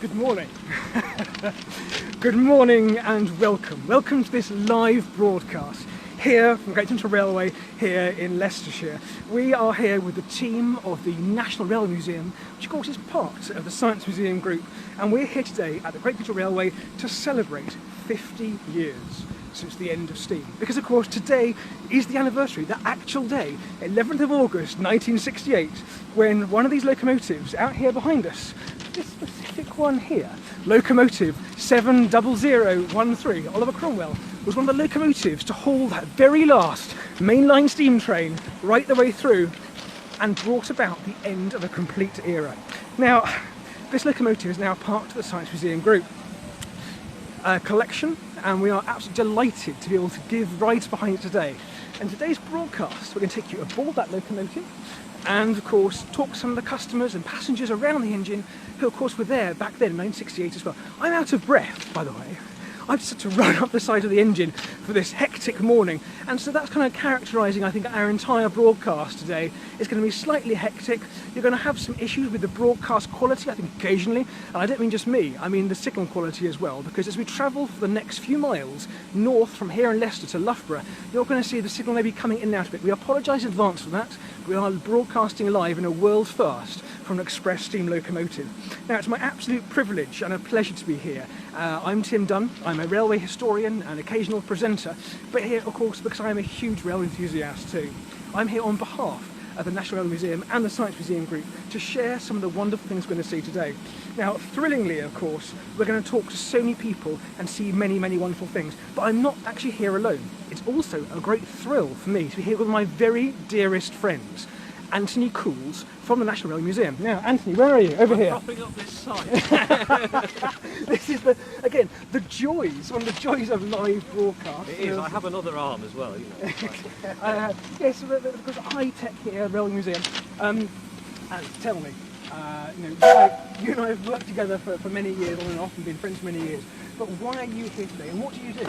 Good morning. Good morning and welcome. Welcome to this live broadcast here from Great Central Railway here in Leicestershire. We are here with the team of the National Railway Museum, which of course is part of the Science Museum Group, and we're here today at the Great Central Railway to celebrate 50 years since the end of steam. Because of course today is the anniversary, the actual day, 11th of August 1968, when one of these locomotives out here behind us, this specific one here, Locomotive 70013, Oliver Cromwell, was one of the locomotives to haul that very last mainline steam train right the way through and brought about the end of a complete era. Now, this locomotive is now part of the Science Museum Group collection, and we are absolutely delighted to be able to give rides behind it today. And today's broadcast, we're going to take you aboard that locomotive and of course talk to some of the customers and passengers around the engine who of course were there back then in 1968 as well. I'm out of breath, by the way. I've just had to run up the side of the engine for this hectic morning, and so that's kind of characterising, I think, our entire broadcast today. It's going to be slightly hectic. You're going to have some issues with the broadcast quality, I think, occasionally, and I don't mean just me, I mean the signal quality as well, because as we travel for the next few miles north from here in Leicester to Loughborough, you're going to see the signal maybe coming in and out a bit. We apologise in advance for that. We are broadcasting live in a world first from an express steam locomotive. Now, it's my absolute privilege and a pleasure to be here. I'm Tim Dunn. I'm a railway historian and occasional presenter, but here, of course, because I am a huge rail enthusiast too. I'm here on behalf of the National Railway Museum and the Science Museum Group to share some of the wonderful things we're going to see today. Now, thrillingly, of course, we're going to talk to so many people and see many, many wonderful things, but I'm not actually here alone. It's also a great thrill for me to be here with my very dearest friends, Anthony Cools from the National Railway Museum. Now, Anthony, where are you? Over here. Propping up this site. This is, again, one of the joys of live broadcast. It is. I have another arm as well, you know. Yes, because high tech here at Railway Museum. And tell me, you and I have worked together for many years on and off and been friends for many years. But why are you here today, and what do you do?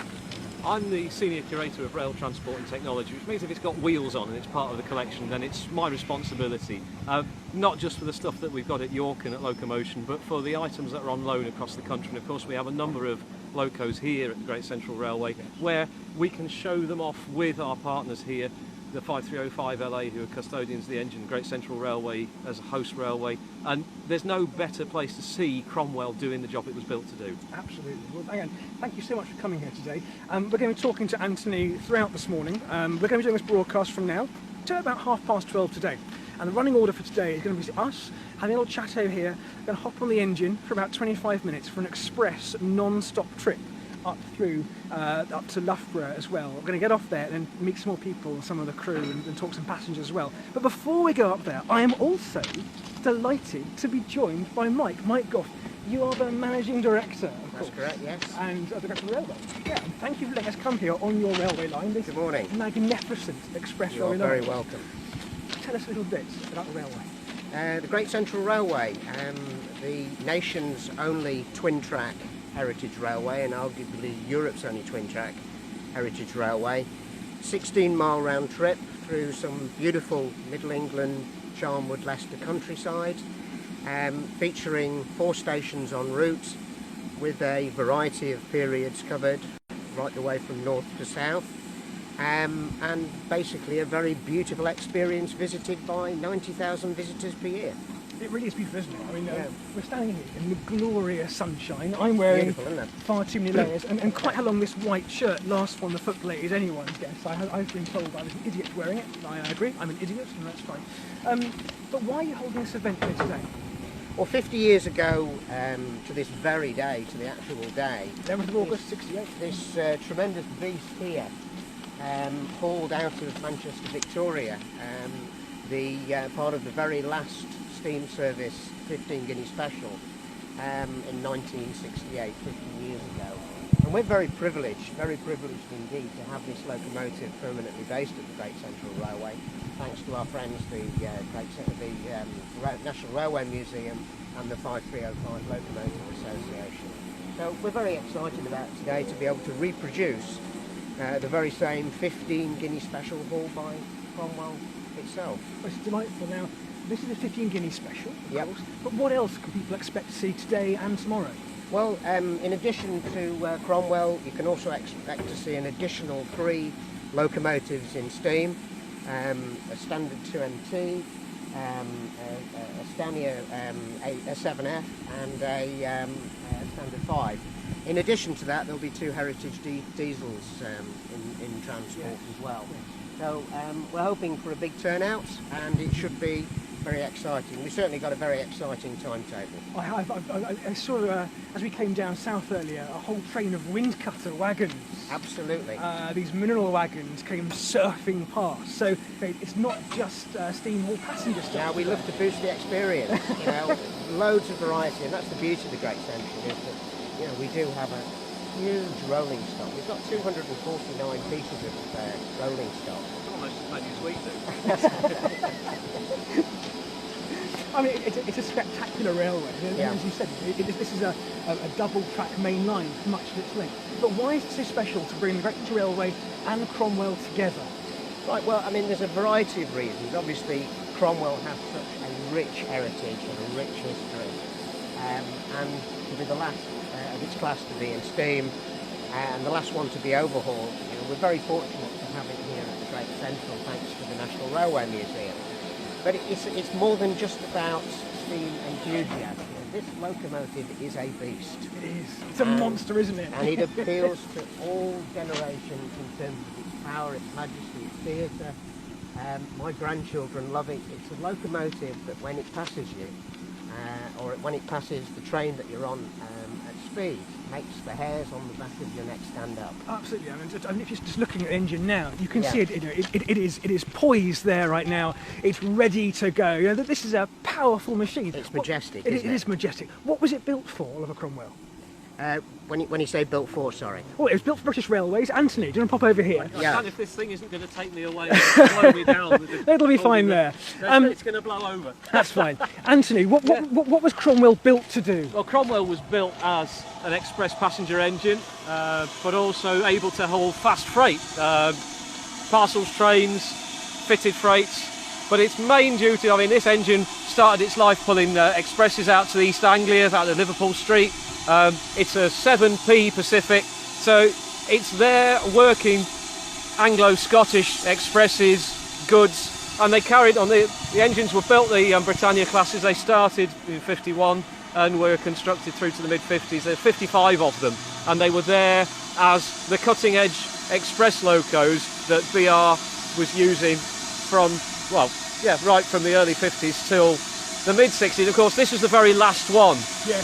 I'm the Senior Curator of Rail Transport and Technology, which means if it's got wheels on and it's part of the collection, then it's my responsibility. Not just for the stuff that we've got at York and at Locomotion, but for the items that are on loan across the country. And of course we have a number of locos here at the Great Central Railway where we can show them off with our partners here, the 5305 LA, who are custodians of the engine, Great Central Railway as a host railway, and there's no better place to see Cromwell doing the job it was built to do. Absolutely. Well, again, thank you so much for coming here today. We're going to be talking to Anthony throughout this morning. We're going to be doing this broadcast from now to about 12:30 today. And the running order for today is going to be us having a little chat over here. We're going to hop on the engine for about 25 minutes for an express non-stop trip up to Loughborough as well. We're going to get off there and meet some more people, some of the crew, and talk to some passengers as well. But before we go up there, I am also delighted to be joined by Mike Goff. You are the Managing Director, of course. That's correct, yes. And the Director of the Railway. Yeah, and thank you for letting us come here on your railway line. This Good morning. magnificent express railway line. You're very welcome. Tell us a little bit about the railway. The Great Central Railway, the nation's only twin-track heritage railway, and arguably Europe's only twin-track heritage railway. 16-mile round trip through some beautiful Middle England, Charnwood, Leicester countryside, featuring 4 stations en route with a variety of periods covered right the way from north to south, and basically a very beautiful experience visited by 90,000 visitors per year. It really is beautiful, isn't it? I mean, we're standing here in the glorious sunshine. I'm wearing far too many layers, and quite how long this white shirt lasts for on the Footplate is anyone's guess. I've been told I was an idiot wearing it. I agree, I'm an idiot, and that's fine. But why are you holding this event here today? Well, 50 years ago, to this very day, to the actual day, 11th of August, 68. This tremendous beast here hauled out of Manchester Victoria, the part of the very last steam service 15 guinea special in 1968, 50 years ago. And we're very privileged indeed to have this locomotive permanently based at the Great Central Railway, thanks to our friends, the National Railway Museum and the 5305 Locomotive Association. So we're very excited about today to be able to reproduce the very same 15 guinea special hauled by Cromwell itself. Well, it's delightful. Now, This is a 15 guinea special, of Yep. course. But what else can people expect to see today and tomorrow? Well, in addition to Cromwell, you can also expect to see an additional 3 locomotives in steam, a standard 2MT, a Scania a 7F, and a standard 5. In addition to that, there'll be 2 heritage diesels in transport as well. So we're hoping for a big turnout, and it should be very exciting. We've certainly got a very exciting timetable. I saw, as we came down south earlier, a whole train of wind cutter wagons. Absolutely. These mineral wagons came surfing past. So it's not just steam haul passenger stuff. Now, we love to boost the experience. You know, loads of variety, and that's the beauty of the Great Central, is that, you know, we do have a huge rolling stock. We've got 249 pieces of rolling stock. Almost as many as we do. I mean, it's a spectacular railway. Yeah. As you said, this is a double-track main line for much of its length. But why is it so special to bring the Great Central Railway and Cromwell together? Right, well, I mean, there's a variety of reasons. Obviously, Cromwell has such a rich heritage and a rich history. And to be the last of its class to be in steam, and the last one to be overhauled, you know, we're very fortunate to have it here at the Great Central, thanks to the National Railway Museum. But it's more than just about steam enthusiasm. This locomotive is a beast. It is. It's a monster, isn't it? And it appeals to all generations in terms of its power, its majesty, its theatre. My grandchildren love it. It's a locomotive that when it passes you, or when it passes the train that you're on at speed, makes the hairs on the back of your neck stand up. Absolutely. I mean, if you're just looking at the engine now, you can Yeah. see it is poised there right now. It's ready to go. You know, this is a powerful machine. It's majestic, It isn't is majestic. What was it built for, Oliver Cromwell? When you say built for, sorry. Well, it was built for British Railways. Anthony, do you want to pop over here? I Yeah. can't if this thing isn't going to take me away and blow me down. It'll be fine there. It's going to blow over. That's fine. Anthony, what was Cromwell built to do? Well, Cromwell was built as an express passenger engine, but also able to haul fast freight, parcels trains, fitted freights. But its main duty, I mean, this engine started its life pulling expresses out to East Anglia, out to Liverpool Street. It's a 7p Pacific, so it's there working Anglo-Scottish expresses, goods, and they carried on. The engines were built, the Britannia classes, they started in 51 and were constructed through to the mid-50s. There are 55 of them, and they were there as the cutting-edge express locos that BR was using from, well, yeah, right from the early 50s till the mid-60s. Of course, this was the very last one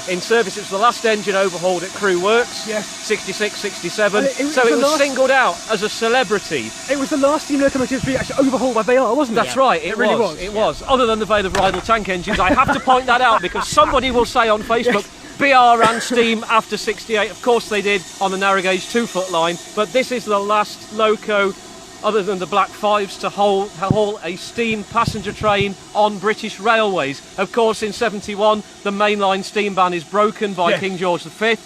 in service. It was the last engine overhauled at Crewe Works, 66, 67. So it was singled out as a celebrity. It was the last steam locomotive to be actually overhauled by BR, wasn't it? That's right, it really was. It was. Other than the Vale of Rydal tank engines, I have to point that out because somebody will say on Facebook, BR ran steam after 68. Of course they did on the narrow gauge 2-foot line, but this is the last loco other than the Black Fives to haul a steam passenger train on British railways. Of course, in 71, the mainline steam ban is broken by King George V.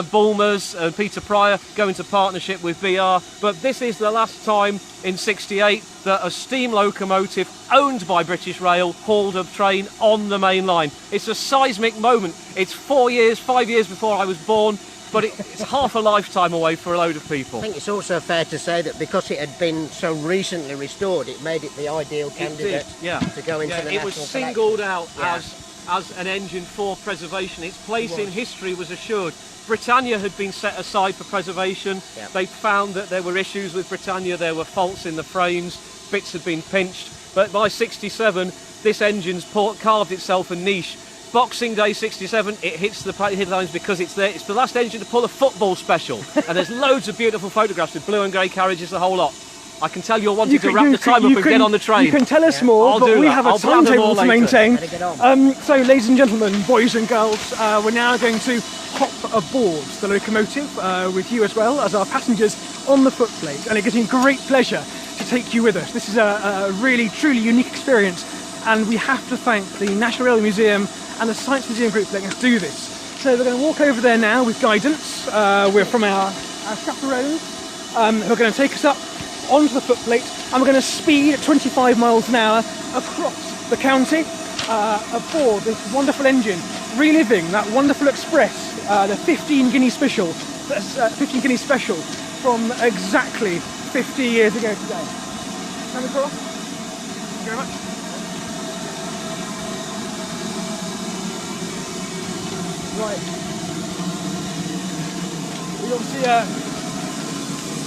Bulmers and Peter Pryor go into partnership with BR. But this is the last time in 68 that a steam locomotive owned by British Rail hauled a train on the main line. It's a seismic moment. It's 5 years before I was born. But it's half a lifetime away for a load of people. I think it's also fair to say that because it had been so recently restored, it made it the ideal candidate to go into the national It was singled out as an engine for preservation. Its place in history was assured. Britannia had been set aside for preservation. They found that there were issues with Britannia. There were faults in the frames. Bits had been pinched. But by 67, this engine's carved itself a niche. Boxing Day 67, it hits the headlines because it's there. It's the last engine to pull a football special, and there's loads of beautiful photographs with blue and grey carriages, the whole lot. I can tell you're wanting to wrap the time up and get on the train. You can tell us more, but we have a timetable to maintain. So, ladies and gentlemen, boys and girls, we're now going to hop aboard the locomotive with you as well as our passengers on the footplate, and it gives me great pleasure to take you with us. This is a really, truly unique experience, and we have to thank the National Railway Museum and the Science Museum Group for letting us do this. So we're going to walk over there now with guidance. We're from our chaperones who are going to take us up onto the footplate, and we're going to speed at 25 miles an hour across the county aboard this wonderful engine, reliving that wonderful express, the 15 Guinea Special, 15 Guinea Special from exactly 50 years ago today. Stand across. Thank you very much. Right. We obviously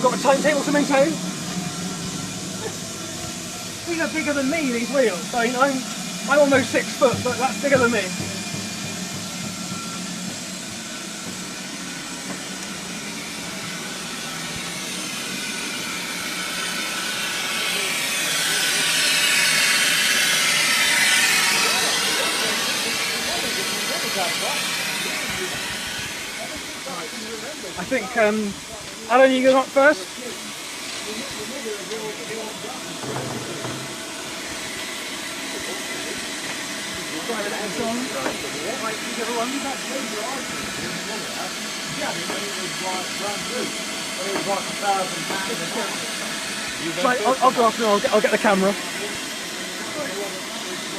got a timetable to maintain. These are bigger than me, these wheels. I mean, I'm almost 6 foot, but that's bigger than me. I think, Alan, you go up first? Right, I'll go off and I'll get the camera.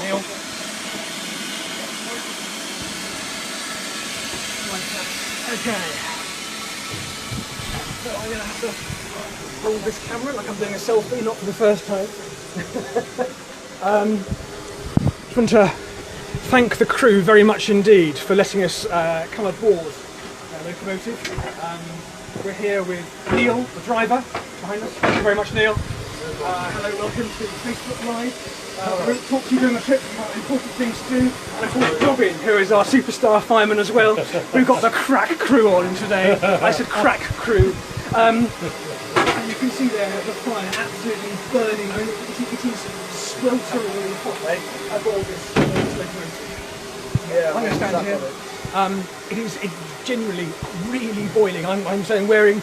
Neil. Okay. So I'm going to have to hold this camera like I'm doing a selfie, not for the first time. Just want to thank the crew very much indeed for letting us come aboard Locomotive. We're here with Neil, the driver, behind us. Thank you very much, Neil. Hello, welcome to Facebook Live. We'll talk to you during the trip about important things to do. And of course, Robin, who is our superstar fireman as well. We've got the crack crew on today. I said crack crew. And you can see there the fire absolutely burning. I mean, it is sweltering hot aboard this locomotive. Yeah, I'm going to stand here. It is genuinely really boiling. I'm saying wearing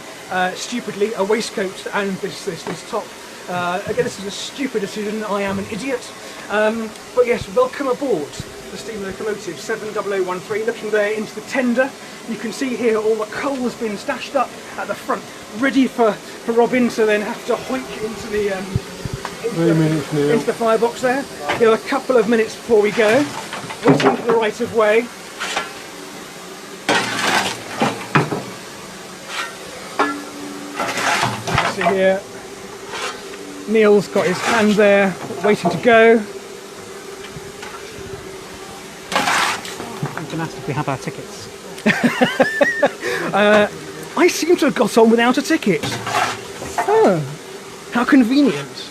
stupidly a waistcoat and this top. Again, this is a stupid decision. I am an idiot. But yes, welcome aboard the steam locomotive 70013. Looking there into the tender, you can see here all the coal has been stashed up at the front, ready for Robin to then have to hoik into the into the firebox there. We have a couple of minutes before we go, waiting for the right of way. See here, Neil's got his hand there, waiting to go. I'm going to ask if we have our tickets. I seem to have got on without a ticket. Oh, how convenient.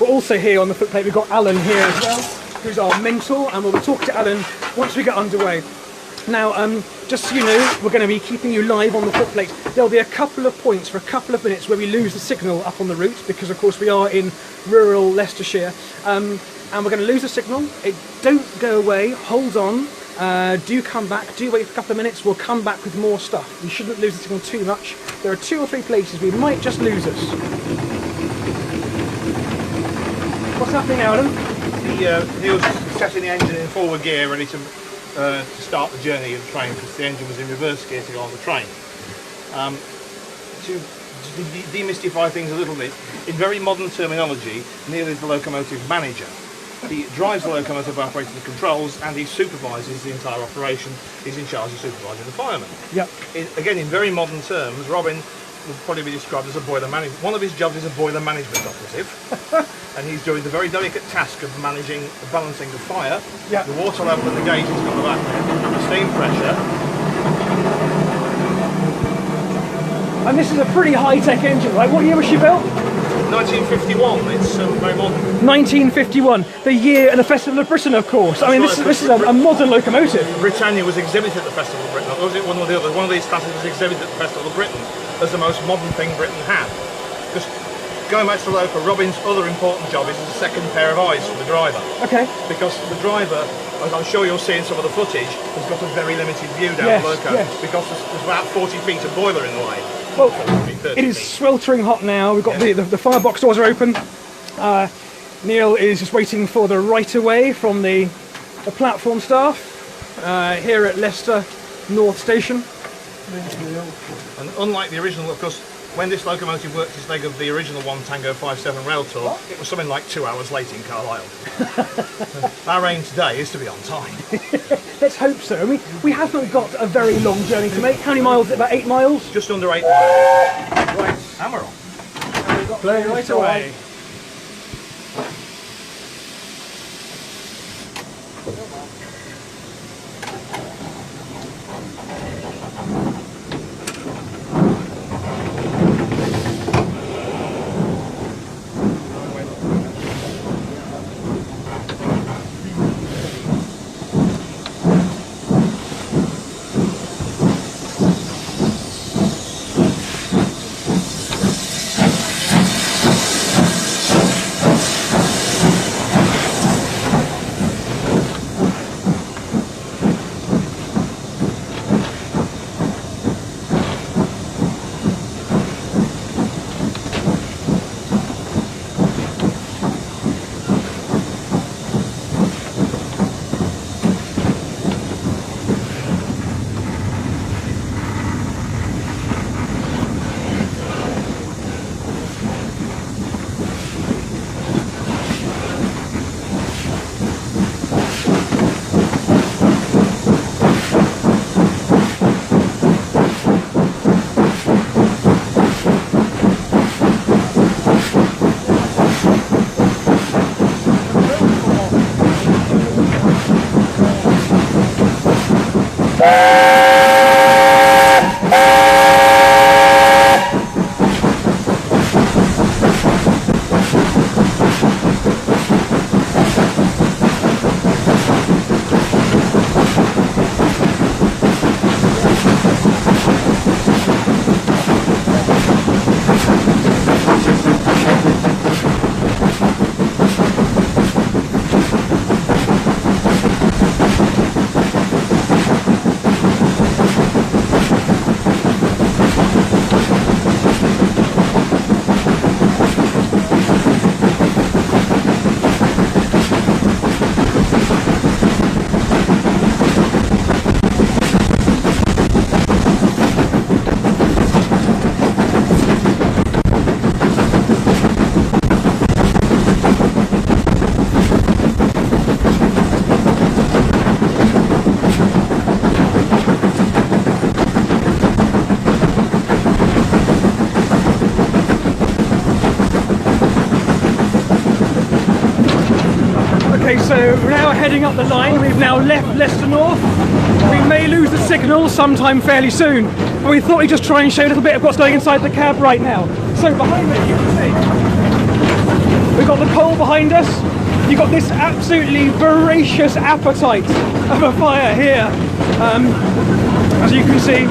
We're also here on the footplate, we've got Alan here as well, who's our mentor, and we'll be talking to Alan once we get underway. Now, just so you know, we're going to be keeping you live on the footplate. There'll be a couple of points for a couple of minutes where we lose the signal up on the route, because of course we are in rural Leicestershire, and we're going to lose the signal. Don't go away, hold on, do come back, do wait for a couple of minutes, we'll come back with more stuff. We shouldn't lose the signal too much. There are 2 or 3 places we might just lose us. What's happening, Alan? He was setting the engine in forward gear, ready to start the journey of the train, because the engine was in reverse gear to go on the train. To demystify things a little bit, in very modern terminology, Neil is the locomotive manager. He drives the locomotive, operating the controls, and he supervises the entire operation. He's in charge of supervising the firemen. Yep. Again, in very modern terms, Robin would probably be described as a boiler manager. One of his jobs is a boiler management operative, and he's doing the very delicate task of balancing the fire, yep, the water level in the gauges on the back there, the steam pressure. And this is a pretty high-tech engine, right? What year was she built? 1951, it's very modern. 1951, the year and the Festival of Britain, of course. I mean, this is a modern locomotive. Britannia was exhibited at the Festival of Britain, or was it one or the other? One of these classes was exhibited at the Festival of Britain as the most modern thing Britain had. Just going back to the loco, Robin's other important job is a second pair of eyes for the driver. Okay. Because the driver, as I'm sure you'll see in some of the footage, has got a very limited view down the loco, because there's about 40 feet of boiler in the way. Well, it is sweltering hot now. We've got the firebox doors are open. Neil is just waiting for the right-of-way from the platform staff here at Leicester North Station. And unlike the original, of course, When this locomotive worked its leg of the original 1 Tango 57 rail tour, it was something like 2 hours late in Carlisle. Our aim today is to be on time. Let's hope so. I mean, we haven't got a very long journey to make. How many miles is it? About 8 miles? Just under 8 miles. Right, and we're on. Play right away. Okay, so we're now heading up the line. We've now left Leicester North. We may lose the signal sometime fairly soon. But we thought we'd just try and show a little bit of what's going inside the cab right now. So behind me, you can see, we've got the coal behind us. You've got this absolutely voracious appetite of a fire here. As you can see,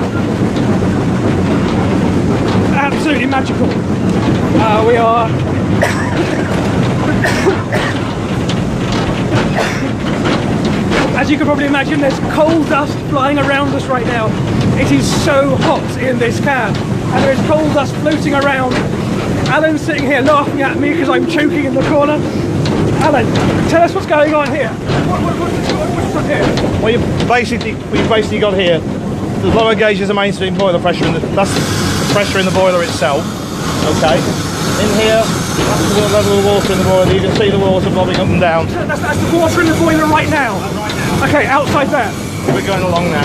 absolutely magical. We are as you can probably imagine, there's coal dust flying around us right now. It is so hot in this cab, and there is coal dust floating around. Alan's sitting here laughing at me because I'm choking in the corner. Alan, tell us what's going on here. What's up here? Well, you've basically got here the lower gauge is the main steam boiler pressure, and that's the pressure in the boiler itself. Okay. In here, that's the level of water in the boiler. You can see the water bobbing up and down. That's the water in the boiler right now. Okay, outside that. We're going along now.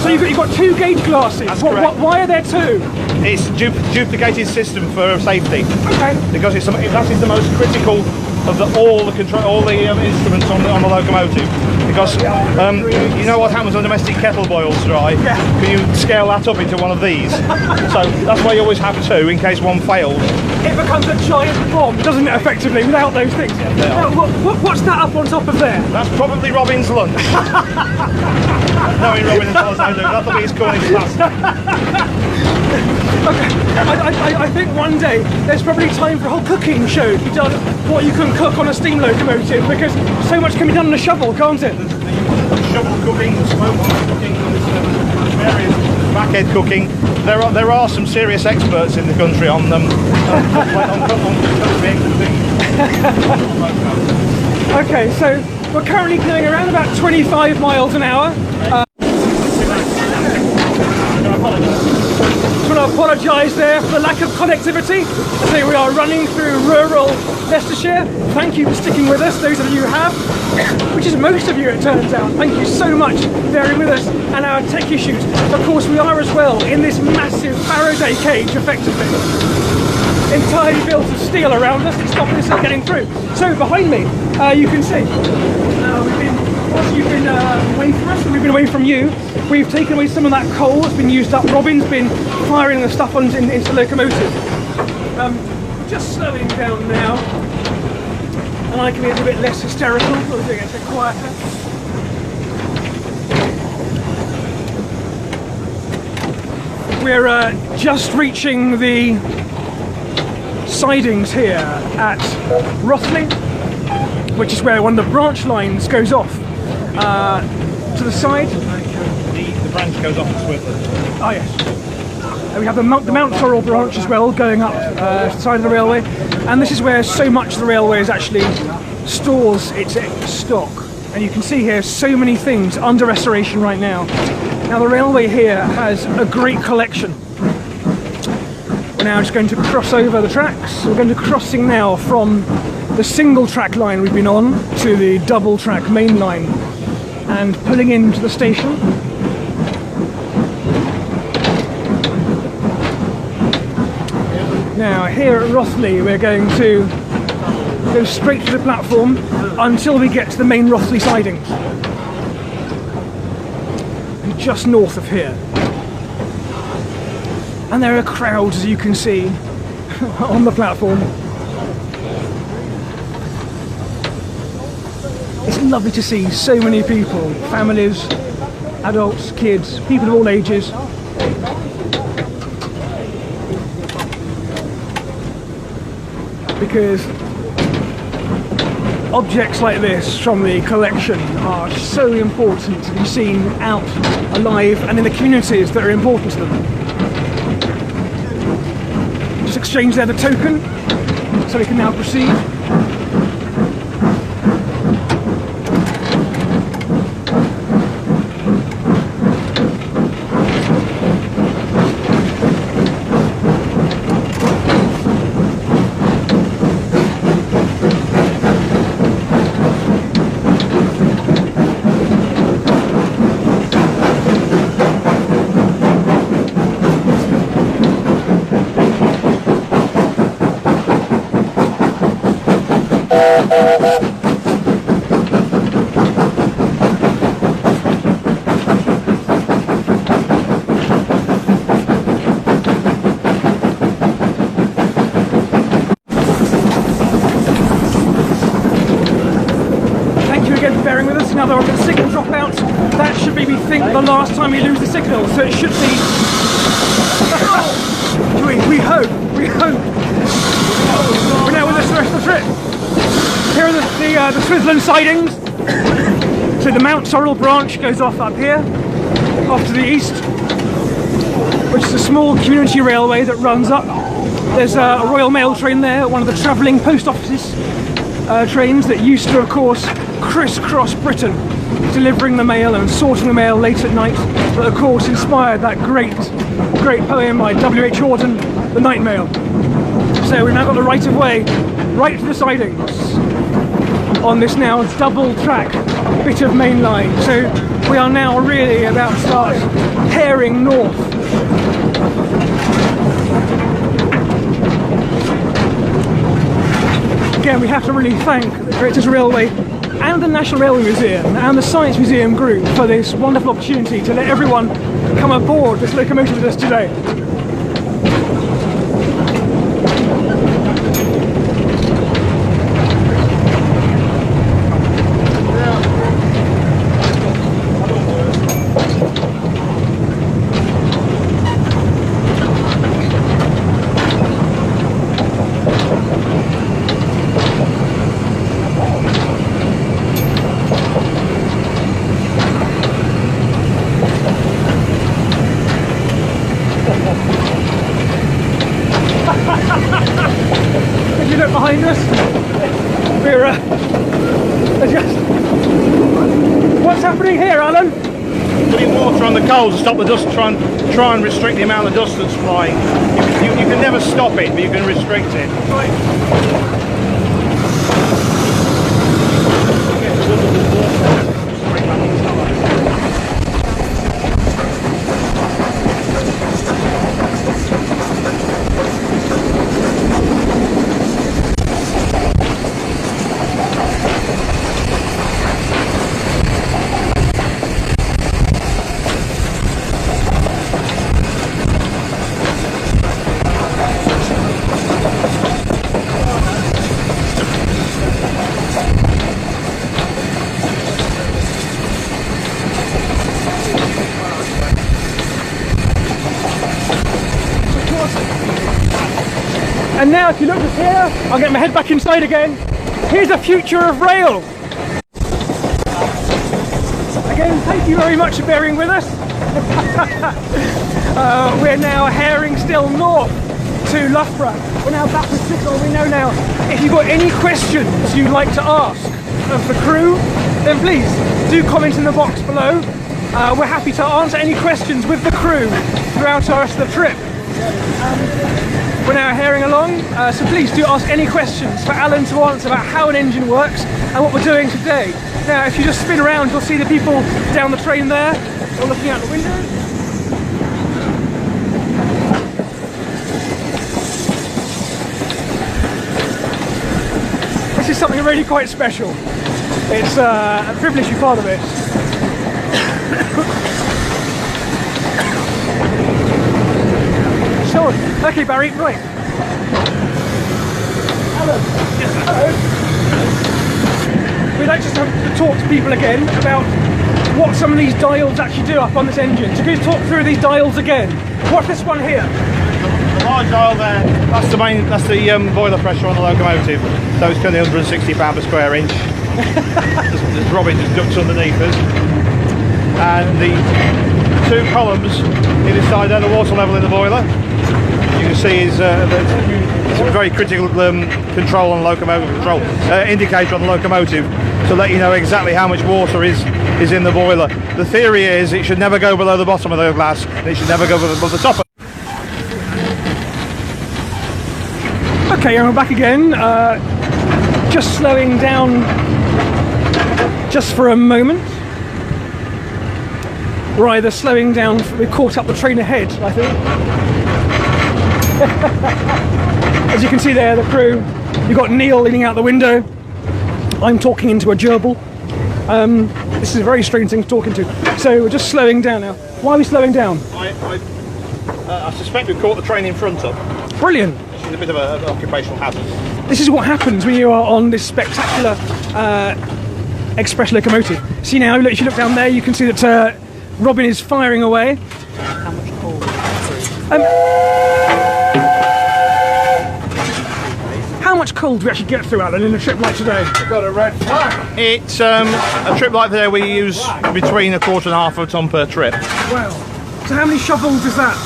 So you've got two gauge glasses. That's correct. Why are there two? It's duplicated system for safety. Okay. Because that is the most critical of all the instruments on the locomotive. Because you know what happens when domestic kettle boils dry? Yeah. Can you scale that up into one of these? So that's why you always have two in case one fails. It becomes a giant bomb, doesn't it, effectively, without those things? Yeah, what's that up on top of there? That's probably Robin's lunch. Knowing Robin as well as I do, that'll be his Cornish pasta. Okay, I think one day there's probably time for a whole cooking show to be done what you can cook on a steam locomotive, because so much can be done on a shovel, can't it? Shovel cooking, smoke cooking, various backhead cooking. There are some serious experts in the country on them. Okay, so we're currently going around about 25 miles an hour. Do you want want to apologise there for the lack of connectivity. I say we are running through rural Leicestershire. Thank you for sticking with us, those of you who have, which is most of you it turns out. Thank you so much for bearing with us and our tech issues. Of course we are as well in this massive Faraday cage effectively. Entirely built of steel around us to stop us from getting through. So behind me, you can see, whilst you've been away from us and we've been away from you, we've taken away some of that coal that's been used up. Robin's been firing the stuff into the locomotive. Just slowing down now, and I can be a little bit less hysterical, we're doing it a bit quieter. We're just reaching the sidings here at Rothley, which is where one of the branch lines goes off to the side. The branch goes off to Footplate. Oh yes. And we have the Mount Sorrel branch as well going up the side of the railway, and this is where so much of the railway is actually stores its stock. And you can see here so many things under restoration right now. Now the railway here has a great collection. We're now just going to cross over the tracks. We're going to be crossing now from the single track line we've been on to the double track main line and pulling into the station. Now here at Rothley we're going to go straight to the platform until we get to the main Rothley sidings. Just north of here. And there are crowds, as you can see, on the platform. It's lovely to see so many people, families, adults, kids, people of all ages. Because objects like this from the collection are so important to be seen out alive and in the communities that are important to them. Just exchange there the token so we can now proceed. Now there are the signal dropouts. That should be, we think, the last time we lose the signal. So it should be. we hope. We're now with us the rest of the trip. Here are the Switzerland sidings. So the Mount Sorrel branch goes off up here, off to the east, which is a small community railway that runs up. There's a Royal Mail train there, one of the travelling post offices trains that used to, of course, crisscross Britain, delivering the mail and sorting the mail late at night, that of course inspired that great poem by W.H. Auden, The Night Mail. So we've now got the right of way right to the sidings on this now double track bit of main line. So we are now really about to start tearing north. Again, we have to really thank the British Railway and the National Railway Museum and the Science Museum group for this wonderful opportunity to let everyone come aboard this locomotive with us today. If you look behind us, we're just... What's happening here, Alan? putting water on the coal to stop the dust, try and restrict the amount of dust that's flying. You can never stop it, but you can restrict it. And now if you look just here, I'll get my head back inside again. Here's the future of rail. Again, thank you very much for bearing with us. We're now herring still north to Loughborough. We're now back with signal. We know now if you've got any questions you'd like to ask of the crew, then please do comment in the box below. We're happy to answer any questions with the crew throughout the rest of the trip. We're now herring along, so please do ask any questions for Alan to answer about how an engine works and what we're doing today. Now, if you just spin around, you'll see the people down the train there, all looking out the window. This is something really quite special. It's a privilege to be part of this. Sure. Okay, Barry, right. Alan. Yes, sir. Hello. We'd like to talk to people again about what some of these dials actually do up on this engine. So can you talk through these dials again? What's this one here? The large dial there, that's the boiler pressure on the locomotive. So it's currently 160 pounds per square inch. There's Robin just ducks underneath us. And the two columns either side there, the water level in the boiler. You can see is it's a very critical control on locomotive control indicator on the locomotive to let you know exactly how much water is in the boiler. The theory is it should never go below the bottom of the glass and it should never go above the top. Okay, and we're back again. Just slowing down just for a moment. We're either slowing down, we caught up the train ahead, I think. As you can see there, the crew, you've got Neil leaning out the window. I'm talking into a gerbil. This is a very strange thing to talk into. So we're just slowing down now. Why are we slowing down? I suspect we've caught the train in front up. Brilliant. This is a bit of an occupational hazard. This is what happens when you are on this spectacular express locomotive. See now, if you look down there, you can see that Robin is firing away. How much coal? How much coal do we actually get through, Alan, in a trip like today? We've got a red flag. It's a trip like today we use between 1/4 and 1/2 of a tonne per trip. Wow. So how many shovels is that?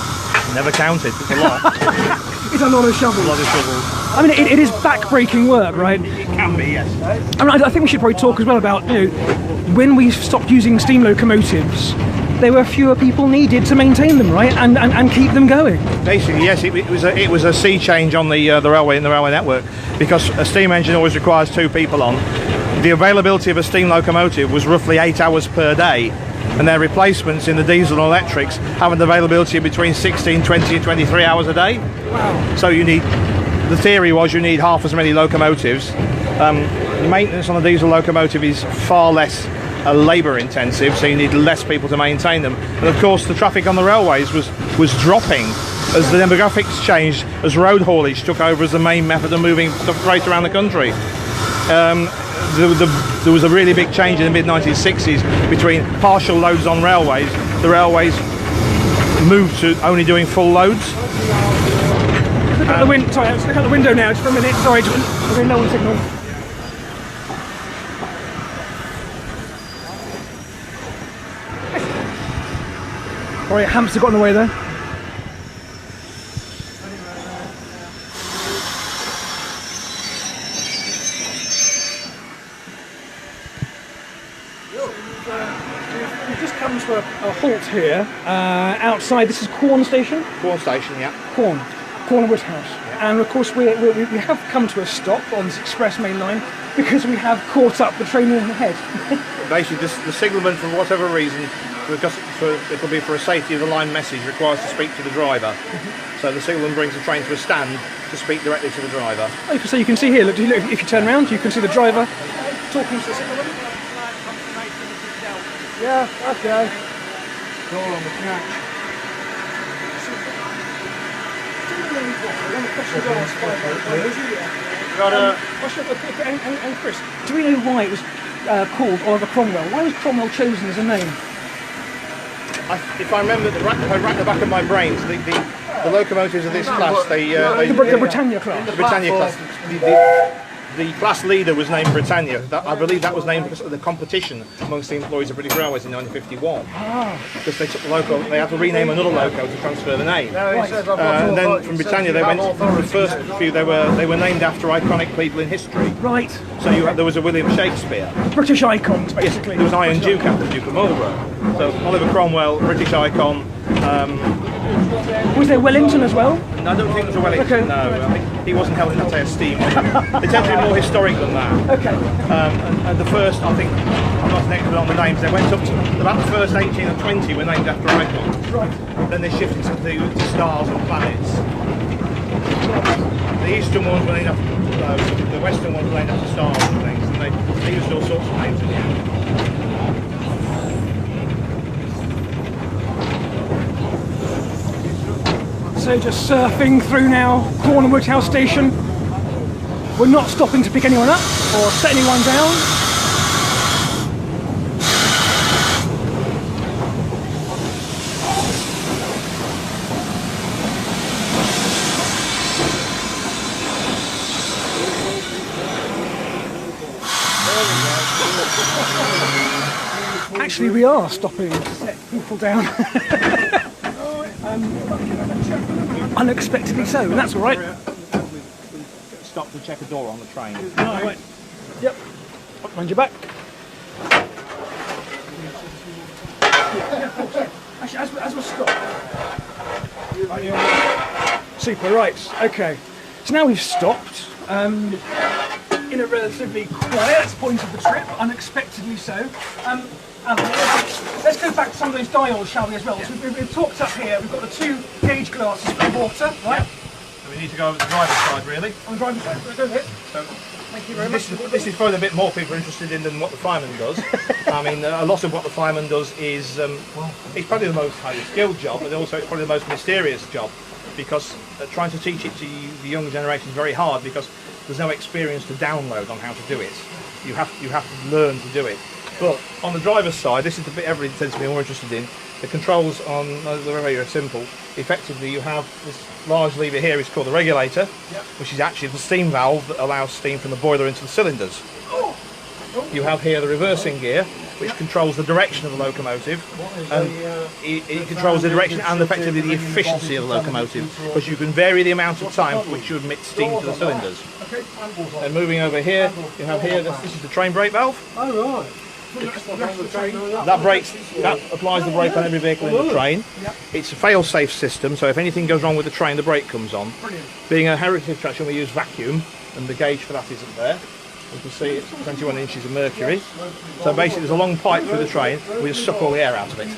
Never counted, it's a lot. It's a lot of shovels. A lot of shovels. I mean, it is back-breaking work, right? It can be, yes. I mean, I think we should probably talk as well about, when we stopped using steam locomotives, there were fewer people needed to maintain them, right, and keep them going. Basically, yes, it was a sea change on the railway network because a steam engine always requires 2 people on. The availability of a steam locomotive was roughly 8 hours per day, and their replacements in the diesel and electrics have an availability of between 16, 20, and 23 hours a day. Wow. So the theory was you need half as many locomotives. Maintenance on a diesel locomotive is far less labour intensive, so you need less people to maintain them. And of course the traffic on the railways was dropping as the demographics changed, as road haulage took over as the main method of moving stuff freight around the country. There was a really big change in the mid-1960s between partial loads on railways. The railways moved to only doing full loads. Look out the window. Sorry, let's look out the window now, just for a minute. Sorry, we're no one signal. Sorry, a hamster got in the way there. We've just come to a halt here outside. This is Quorn Station. Quorn Station, yeah. Quorn Woodhouse. And of course we have come to a stop on this express main line because we have caught up the train ahead. Basically, the signalman, for whatever reason, because it'll be for a safety of the line message, requires to speak to the driver. So the signalman brings the train to a stand to speak directly to the driver. Oh, so you can see here, look, if you turn around, you can see the driver talking to the signalman. Yeah, okay. Door on the catch. And Chris, do we know why it was called Oliver Cromwell? Why was Cromwell chosen as a name? If I remember right at the back of my brain, the locomotives of this class, The Britannia class. The Britannia class. The class leader was named Britannia. I believe that was named because of the competition amongst the employees of British Railways in 1951. Because they took the loco, they had to rename another loco to transfer the name. And then from Britannia they went. The first few they were named after iconic people in history. Right. So there was a William Shakespeare. British icons, basically. There was Iron Duke after the Duke of Marlborough. So Oliver Cromwell, British icon. Was there Wellington as well? No, I don't think it was a Wellington. Okay. No, I think he wasn't held in that same esteem. They tend to be more historic than that. Okay. And the first, I think, I'm not an expert on the names. They went up to about the first 18 and 20 were named after icons. Right. Then they shifted to stars and planets. The eastern ones were named after the western ones were named after stars and things, and they used all sorts of names in the end. So just surfing through now, Quorn Woodhouse Station. We're not stopping to pick anyone up or set anyone down. Actually, we are stopping to set people down. Unexpectedly so, and that's all right. Stop to check a door on the train. Right. Yep. Mind your back. Actually, as we're stopped. Super, right, okay. So now we've stopped in a relatively quiet point of the trip, unexpectedly so. Let's go back to some of those dials, shall we, as well? So we've talked up here, we've got the 2 gauge glasses for water, right? Yep. So we need to go over to the driver's side, really. On the driver's side, we'll go here. So, thank you very much. This is probably a bit more people are interested in than what the fireman does. I mean, a lot of what the fireman does is, it's probably the most highly skilled job, but also it's probably the most mysterious job, because trying to teach it to the younger generation is very hard, because there's no experience to download on how to do it. You have to learn to do it. But on the driver's side, this is the bit everybody tends to be more interested in. The controls on the very simple. Effectively, you have this large lever here, is called the regulator, which is actually the steam valve that allows steam from the boiler into the cylinders. You have here the reversing gear, which controls the direction of the locomotive, and it controls the direction and effectively the efficiency of the locomotive, because you can vary the amount of time for which you emit steam to the cylinders. And moving over here, you have here, this is the train brake valve. Oh, right. That applies the brake on every vehicle in the train. It's a fail-safe system, so if anything goes wrong with the train, the brake comes on. Brilliant. Being a heritage traction, we use vacuum, and the gauge for that isn't there. You can see it's 21 inches of mercury. So basically there's a long pipe through the train, we just suck all the air out of it.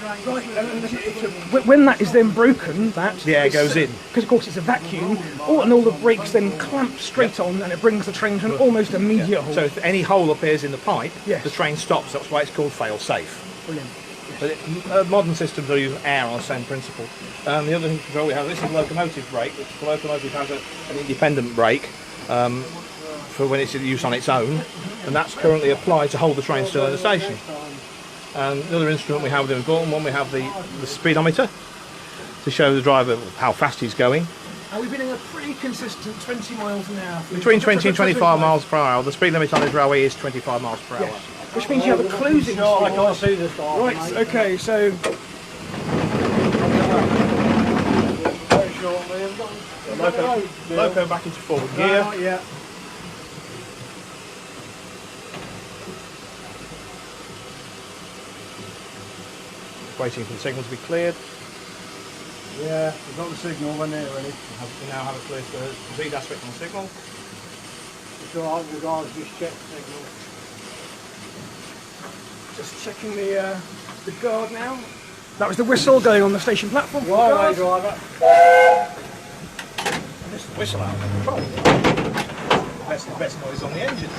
When that is then broken, the air goes in. Because of course it's a vacuum, and all the brakes then clamp straight on, and it brings the train to an almost immediate halt. So if any hole appears in the pipe, yes, the train stops. That's why it's called fail-safe. Brilliant. But modern systems are using air on the same principle. The other control we have, this is locomotive brake, which the locomotive has an independent brake. For when it's in use on its own, and that's currently applied to hold the train still in the station. And the other instrument we have within the bottom one, we have the speedometer to show the driver how fast he's going. And we've been in a pretty consistent 20 miles an hour. Between 20 and 25 miles per hour. The speed limit on this railway is 25 miles per hour. Yes. Which means you have a closing speed. I can't see this. Right, okay, so... Loco back into forward gear. Yeah. waiting for the signal to be cleared. Yeah, we've got the signal when they're ready. We now have a clear speed aspect on the signal. It's alright, the guys just check the signal. Just checking the guard now. That was the whistle going on the station platform. Right, driver. This is the whistle out of control. That's the best noise on the engine.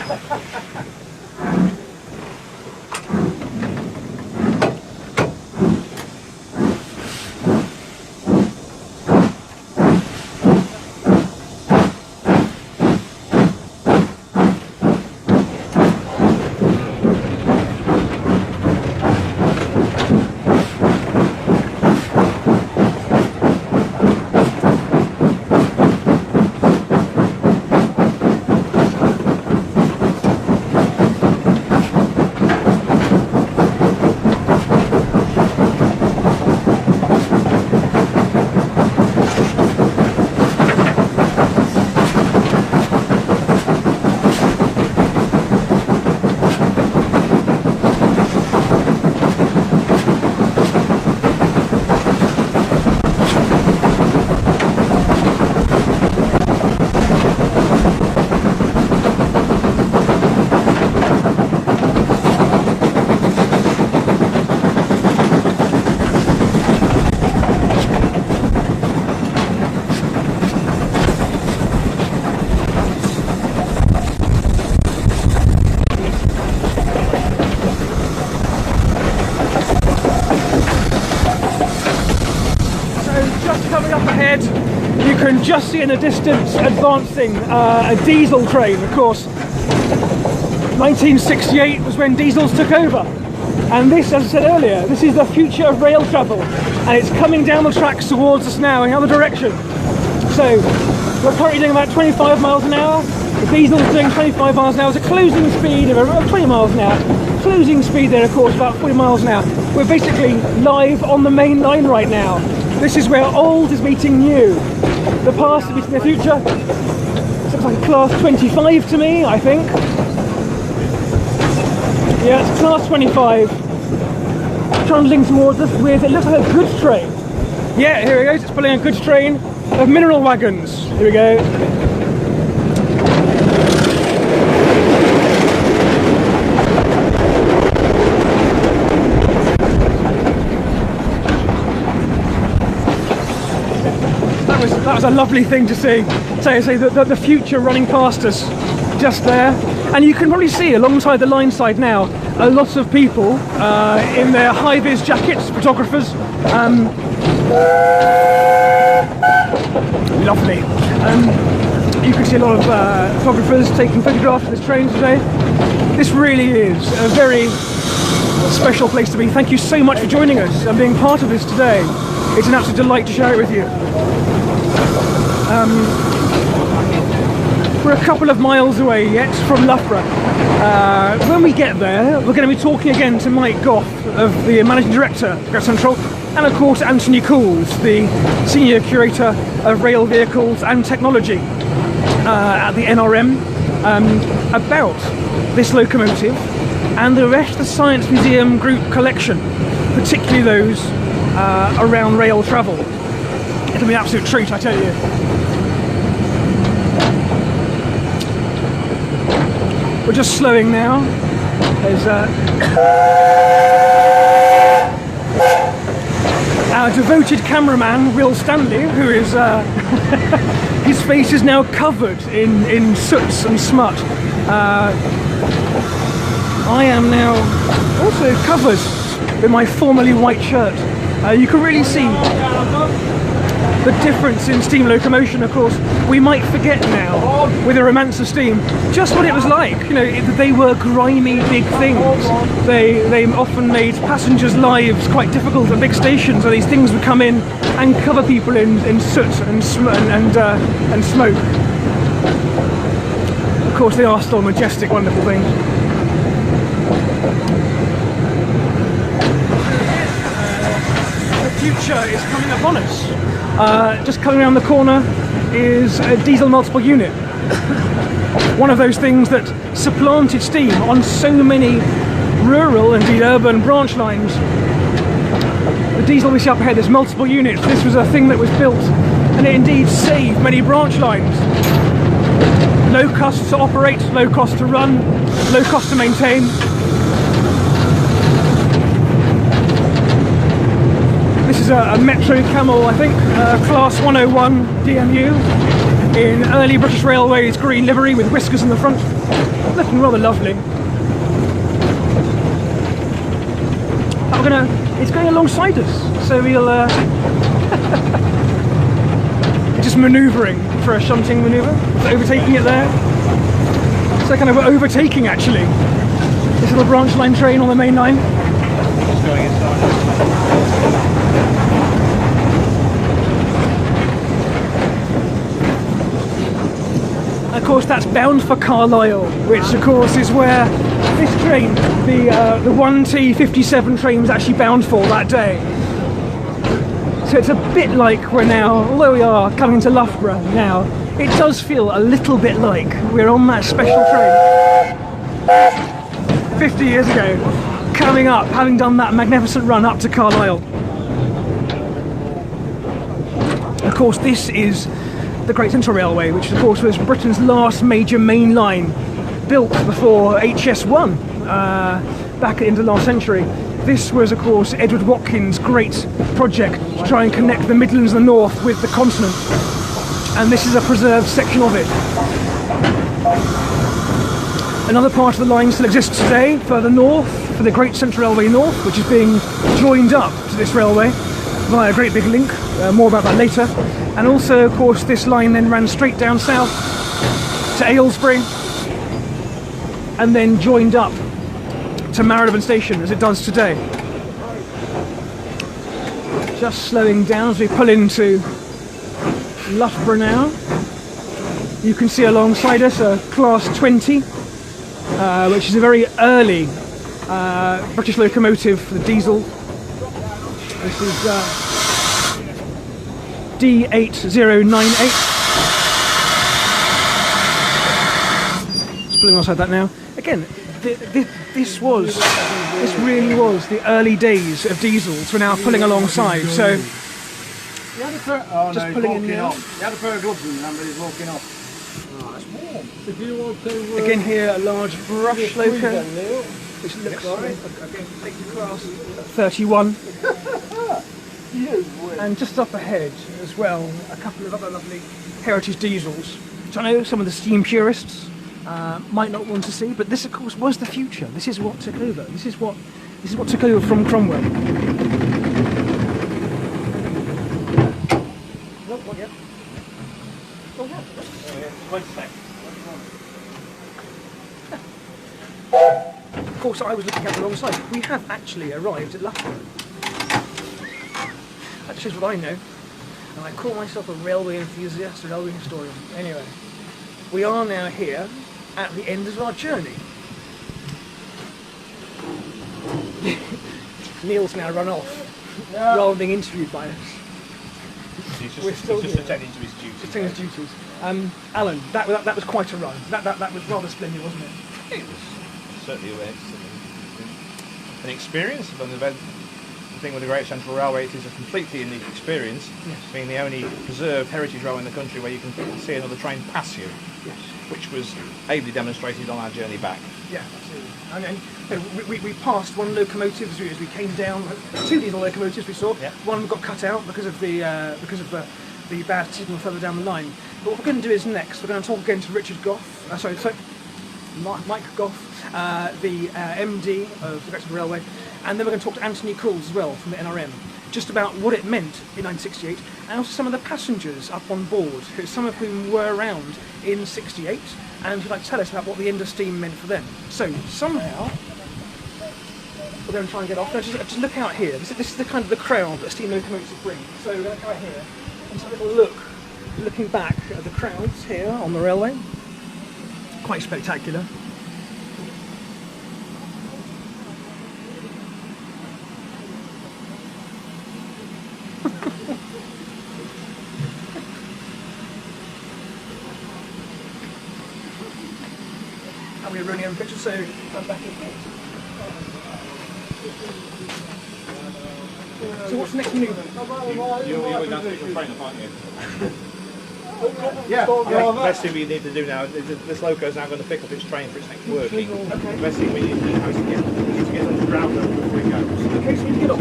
You can just see in the distance advancing a diesel train. Of course, 1968 was when diesels took over, and this, as I said earlier, this is the future of rail travel, and it's coming down the tracks towards us now in the other direction. So we're currently doing about 25 miles an hour. The diesel's doing 25 miles an hour. It's a closing speed of around 20 miles an hour. Closing speed there, of course, about 40 miles an hour. We're basically live on the main line right now. This is where old is meeting new. The past is meeting the future. This looks like a class 25 to me, I think. Yeah, it's class 25. Trundling towards us with, it looks like a goods train. Yeah, here it goes, it's pulling a goods train of mineral wagons. Here we go. That was a lovely thing to see. Say the future running past us, just there. And you can probably see alongside the line side now a lot of people in their high-vis jackets, photographers. Lovely. You can see a lot of photographers taking photographs of this train today. This really is a very special place to be. Thank you so much for joining us and being part of this today. It's an absolute delight to share it with you. We're a couple of miles away yet from Loughborough. When we get there, we're going to be talking again to Mike Goff, of the Managing Director of Grand Central, and of course Anthony Cools, the Senior Curator of Rail Vehicles and Technology at the NRM, about this locomotive and the rest of the Science Museum Group collection, particularly those around rail travel. It'll be an absolute treat, I tell you. We're just slowing now. There's our devoted cameraman, Will Stanley, who is his face is now covered in soots and smut. I am now also covered in my formerly white shirt. You can really see the difference in steam locomotion. Of course, we might forget now, with the romance of steam, just what it was like. You know, they were grimy, big things. They often made passengers' lives quite difficult at big stations, so these things would come in and cover people in soot and smoke. Of course, they are still majestic, wonderful things. The future is coming upon us. Just coming around the corner is a diesel multiple unit. One of those things that supplanted steam on so many rural and indeed urban branch lines. The diesel we see up ahead, there's multiple units. This was a thing that was built, and it indeed saved many branch lines. Low cost to operate, low cost to run, low cost to maintain. This is a Metro Camel, I think, Class 101 DMU in early British Railways green livery with whiskers in the front. Looking rather lovely. It's going alongside us, so we'll just manoeuvring for a shunting manoeuvre, so overtaking it there. So kind of we're overtaking actually this little branch line train on the main line. Just going inside. Of course, that's bound for Carlisle, which of course is where this train, the 1T57 train, was actually bound for that day. So it's a bit like we're now, although we are coming to Loughborough now, it does feel a little bit like we're on that special train 50 years ago, coming up, having done that magnificent run up to Carlisle. Of course, this is the Great Central Railway, which of course was Britain's last major main line, built before HS1 back at the end of the last century. This was of course Edward Watkins' great project to try and connect the Midlands and the North with the continent, and this is a preserved section of it. Another part of the line still exists today, further north, for the Great Central Railway North, which is being joined up to this railway via a great big link, more about that later. And also, of course, this line then ran straight down south to Aylesbury and then joined up to Marylebone Station as it does today. Just slowing down as we pull into Loughborough now. You can see alongside us a Class 20, which is a very early British locomotive for the diesel. This is D8098. Just pulling alongside that now. Again, this really was the early days of diesels. We're now pulling alongside. So just pulling in now. You had a pair of gloves in hand, but he's walking off. Oh, that's warm. If you want to, again here a large brush loco, which looks again class 31. And just up ahead as well, a couple of other lovely heritage diesels, which I know some of the steam purists might not want to see, but this of course was the future. This is what took over. This is what took over from Cromwell. Nope, not yet. Not yet. Of course, I was looking at the wrong side. We have actually arrived at Loughborough. That shows what I know, and I call myself a railway enthusiast, a railway historian. Anyway, we are now here at the end of our journey. Neil's now run off, rather than being interviewed by us. He's We're still just here. attending to his duties. Attending his duties. Alan, that was quite a run. That was rather splendid, wasn't it? It was certainly an experience, but the thing with the Great Central Railway, it is a completely unique experience, Yes. being the only preserved heritage railway in the country where you can see another train pass you, Yes. which was ably demonstrated on our journey back. Yeah, absolutely. And we passed one locomotive as we came down. Two diesel locomotives we saw. Yeah. One got cut out because of the bad signal further down the line. But what we're going to do is next we're going to talk again to Richard Goff. Mike Goff, the MD of the Great Central Railway, and then we're going to talk to Anthony Cools as well from the NRM, just about what it meant in 1968, and also some of the passengers up on board, some of whom were around in '68, and who'd like to tell us about what the end of steam meant for them. So somehow we're going to try and get off. Now, just look out here. This is the kind of the crowd that steam locomotives bring. So we're going to come out here and have a little look, looking back at the crowds here on the railway. Quite spectacular. And we're running over pictures, so I'm back in here. So what's next move? You're going to pick the train up, aren't you? Yeah. Best thing we need to do now is this loco is now going to pick up its train for its next working. Okay. Best thing we need to do now is to get on the ground level before it goes. Okay, so we get off.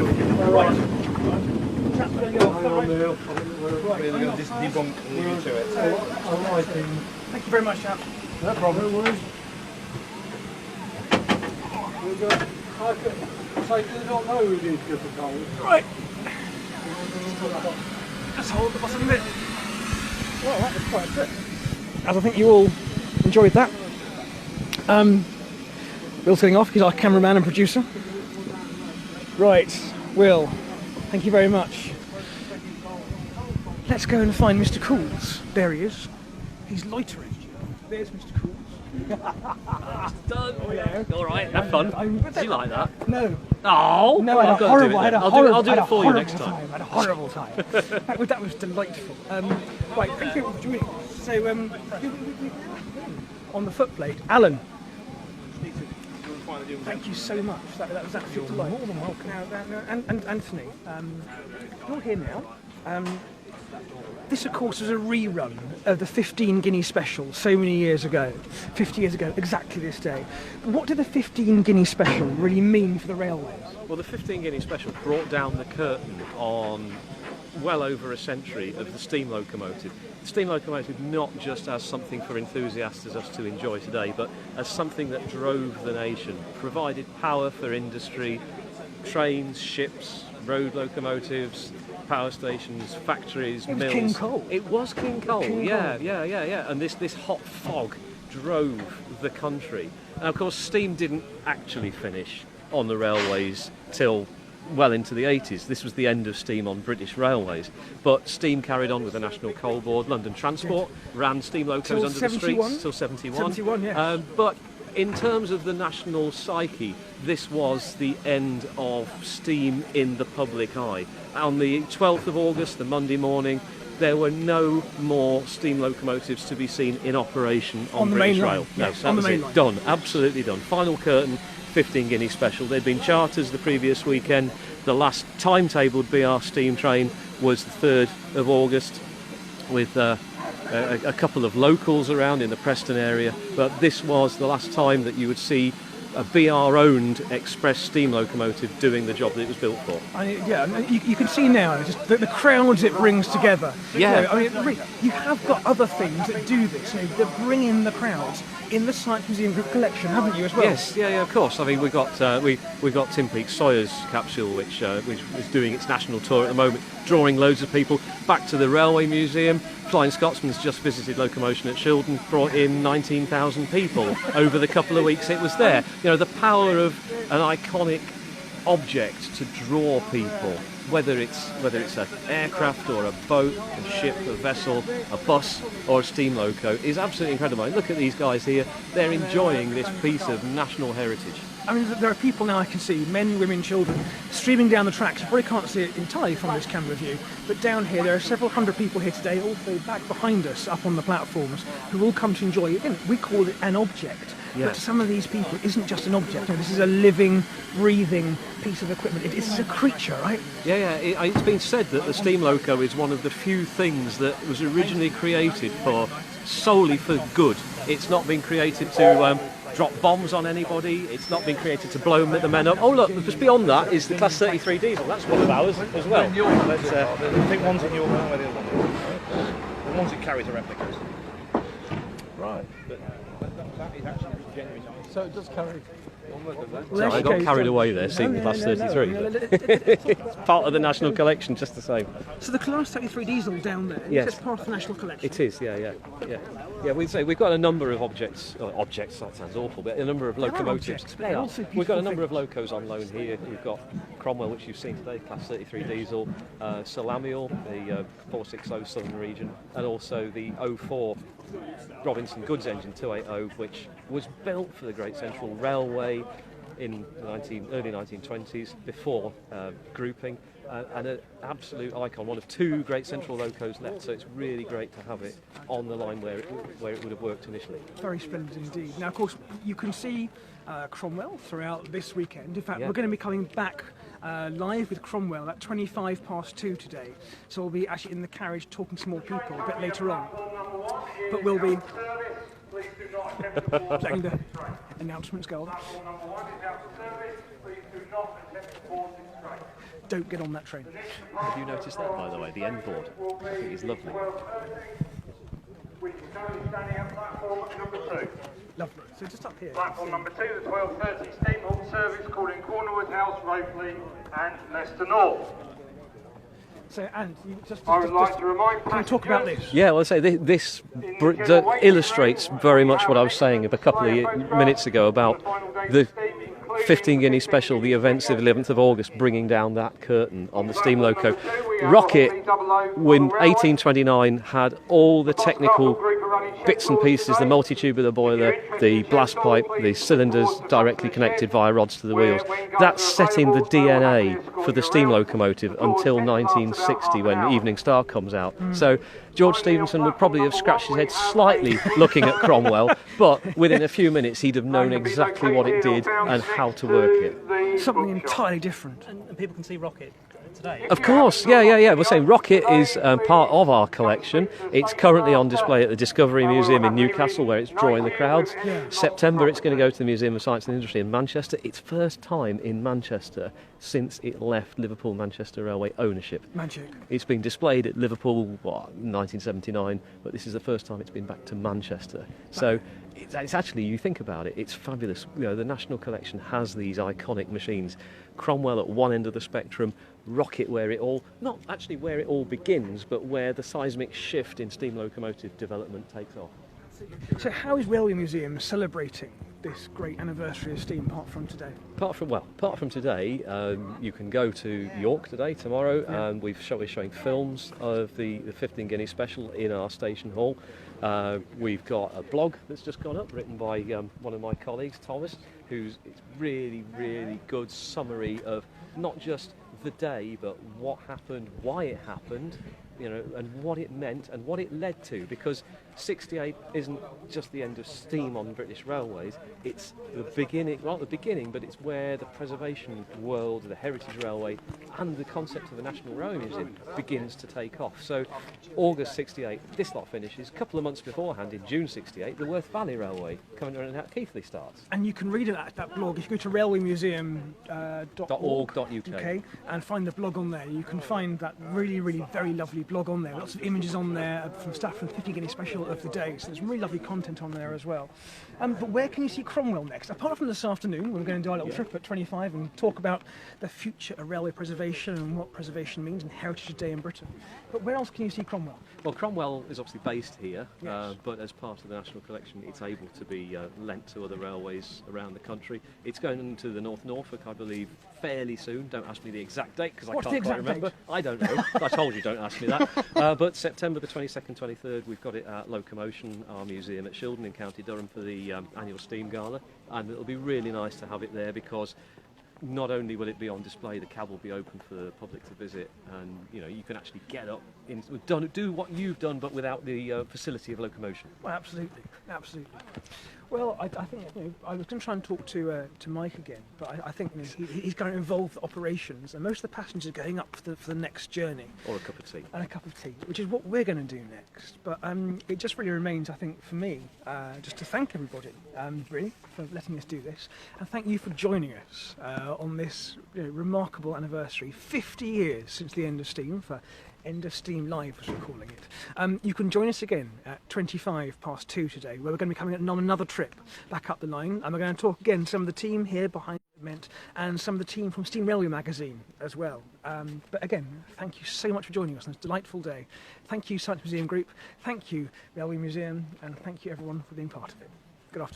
Right. We're going to just debunk and leave you to it. Thank you very much, chap. No problem. I don't know who these difficulties. Right. Just hold the bottom bit. Well, that was quite a trip. As I think you all enjoyed that. Will's getting off. He's our cameraman and producer. Right, Will. Thank you very much. Let's go and find Mr. Cools. There he is. He's loitering. There's Mr. Cools. Done. Oh, yeah. All right, have fun. Did you like that? No. Oh, No, I had a horrible time. I'll do it for you next time. I had a horrible time. that was delightful. Right, thank you for joining us. So, on the footplate, Alan. Thank you so much. That was absolute delight. More than welcome. And Anthony, you're here now. This, of course, was a rerun of the 15 guinea special so many years ago, 50 years ago, exactly this day. What did the 15 guinea special really mean for the railways? Well, the 15 guinea special brought down the curtain on well over a century of the steam locomotive. The steam locomotive not just as something for enthusiasts as us to enjoy today, but as something that drove the nation, provided power for industry, trains, ships, road locomotives, power stations, factories, mills. It was King Coal. It was King Coal, King yeah, Coal. yeah. And this hot fog drove the country. And of course, steam didn't actually finish on the railways till well into the 80s. This was the end of steam on British railways. But steam carried on with the National Coal Board. London Transport ran steam locos Till under 71? the streets till 71. 71, yeah. But in terms of the national psyche, this was the end of steam in the public eye. On the 12th of August, the Monday morning, there were no more steam locomotives to be seen in operation on the British main line. Rail. No, Yes, that on the was main it. line. Done, absolutely done. Final curtain, 15 guinea special. There'd been charters the previous weekend. The last timetabled BR steam train was the 3rd of August with a couple of locals around in the Preston area, but this was the last time that you would see a BR-owned express steam locomotive doing the job that it was built for. You can see now just the crowds it brings together. Yeah. You have got other things that do this, that bring in the crowds in the Science Museum Group collection, haven't you, as well? Yes, yeah, of course. I mean, we've got Tim Peake Sawyer's capsule, which is doing its national tour at the moment, drawing loads of people back to the Railway Museum. Flying Scotsman's just visited Locomotion at Shildon, brought in 19,000 people over the couple of weeks it was there. You know, the power of an iconic object to draw people, whether it's an aircraft or a boat, a ship, a vessel, a bus or a steam loco, is absolutely incredible. Look at these guys here, they're enjoying this piece of national heritage. I mean, there are people now I can see, men, women, children, streaming down the tracks. You probably can't see it entirely from this camera view, but down here there are several hundred people here today, also back behind us up on the platforms, who all come to enjoy it. Again, we call it an object, but to some of these people it isn't just an object. This is a living, breathing piece of equipment. It's a creature, right? Yeah. It's been said that the steam loco is one of the few things that was originally created solely for good. It's not been created to drop bombs on anybody. It's not been created to blow the men up. Oh look, just beyond that is the Class 33 diesel. That's one of ours as well. I think one's in your one, where the other one is. The ones it carries are replicas. Right. But that is actually genuine. So it does carry. Well, I got carried away there seeing the Class 33. It's part of the national collection just the same. So the Class 33 diesel down there, Yes. it's part of the national collection. It is, yeah. We've got a number of objects. That sounds awful, but a number of locomotives. objects, but they're also We've got beautiful a number of things. locos on loan here. We've got Cromwell, which you've seen today, Class 33 diesel, Sir Lamiel, the 460 Southern Region, and also the 04 Robinson Goods engine 280, which was built for the Great Central Railway in the early 1920s, before grouping, and an absolute icon, one of two Great Central locos left, so it's really great to have it on the line where it would have worked initially. Very splendid indeed. Now, of course, you can see Cromwell throughout this weekend. In fact, Yeah. we're going to be coming back live with Cromwell at 2 today. So we'll be actually in the carriage talking to more people a bit later on. But we'll be letting the announcements go on. Don't get on that train. Have you noticed that, by the way? The end board, I think, is lovely. Lovely. So just up here. Platform number 2, the 12:30 steamhall service calling Cornerwood House, Ropley and Leicester North. So, and you I would like to remind can we talk about this? Yeah, well, I say this illustrates very much what I was saying a couple of minutes ago about the 15 guinea special, the events of 11th of August, bringing down that curtain on the steam loco. Rocket, when 1829, had all the technical bits and pieces, the multi-tubular boiler, the blast pipe, the cylinders directly connected via rods to the wheels. That's setting the DNA for the steam locomotive until 1960, when the Evening Star comes out. So George Stephenson would probably have scratched his head slightly looking at Cromwell, but within a few minutes he'd have known exactly what it did and how to work it. Something entirely different. And people can see Rocket today. Of course, yeah. We're saying Rocket is part of our collection. It's currently on display at the Discovery Museum in Newcastle, where it's drawing the crowds. September, it's going to go to the Museum of Science and Industry in Manchester. It's first time in Manchester since it left Liverpool-Manchester Railway ownership. Magic. It's been displayed at Liverpool, 1979, but this is the first time it's been back to Manchester. So it's actually, you think about it, it's fabulous. You know, the National Collection has these iconic machines. Cromwell at one end of the spectrum, Rocket where it all, not actually where it all begins, but where the seismic shift in steam locomotive development takes off. So how is Railway Museum celebrating this great anniversary of steam apart from today? Apart from today, you can go to York today, tomorrow, and we're showing films of the 15 guinea special in our station hall. We've got a blog that's just gone up, written by one of my colleagues, Thomas, who's it's really good summary of not just the day, but what happened, why it happened, you know, and what it meant and what it led to, because 68 isn't just the end of steam on British railways, it's the beginning, well, not the beginning, but it's where the preservation world, the heritage railway and the concept of the National Railway Museum begins to take off. So August 68, this lot finishes. A couple of months beforehand, in June 68, the Worth Valley Railway coming around at Keighley starts. And you can read it at that blog if you go to railwaymuseum.org.uk and find the blog on there. You can find that really very lovely blog on there. Lots of images on there from stuff from the 50 guinea special of the day, so there's some really lovely content on there as well. But where can you see Cromwell next? Apart from this afternoon, we're going to do our little trip at 25 and talk about the future of railway preservation and what preservation means in Heritage Day in Britain. But where else can you see Cromwell? Well, Cromwell is obviously based here, Yes. but as part of the National Collection, it's able to be lent to other railways around the country. It's going into the North Norfolk, I believe, fairly soon. Don't ask me the exact date, because I What's can't the quite exact remember. date? I don't know. I told you, don't ask me that. But September the 22nd, 23rd, we've got it at Locomotion, our museum at Shildon in County Durham, for the annual Steam Gala, and it'll be really nice to have it there, because not only will it be on display, the cab will be open for the public to visit, and you know, you can actually get up, do what you've done, but without the facility of locomotion. Well, absolutely. Well, I think, you know, I was going to try and talk to Mike again, but I think, you know, he's going to involve the operations, and most of the passengers are going up for the next journey. Or a cup of tea. And a cup of tea, which is what we're going to do next. But it just really remains, I think, for me, just to thank everybody, really, for letting us do this, and thank you for joining us on this, you know, remarkable anniversary, 50 years since the end of steam, for End of Steam Live, as we're calling it. You can join us again at 2 today, where we're going to be coming on another trip back up the line, and we're going to talk again to some of the team here behind the event and some of the team from Steam Railway magazine as well. But again, thank you so much for joining us on this delightful day. Thank you, Science Museum Group, thank you, Railway Museum, and thank you everyone for being part of it. Good afternoon.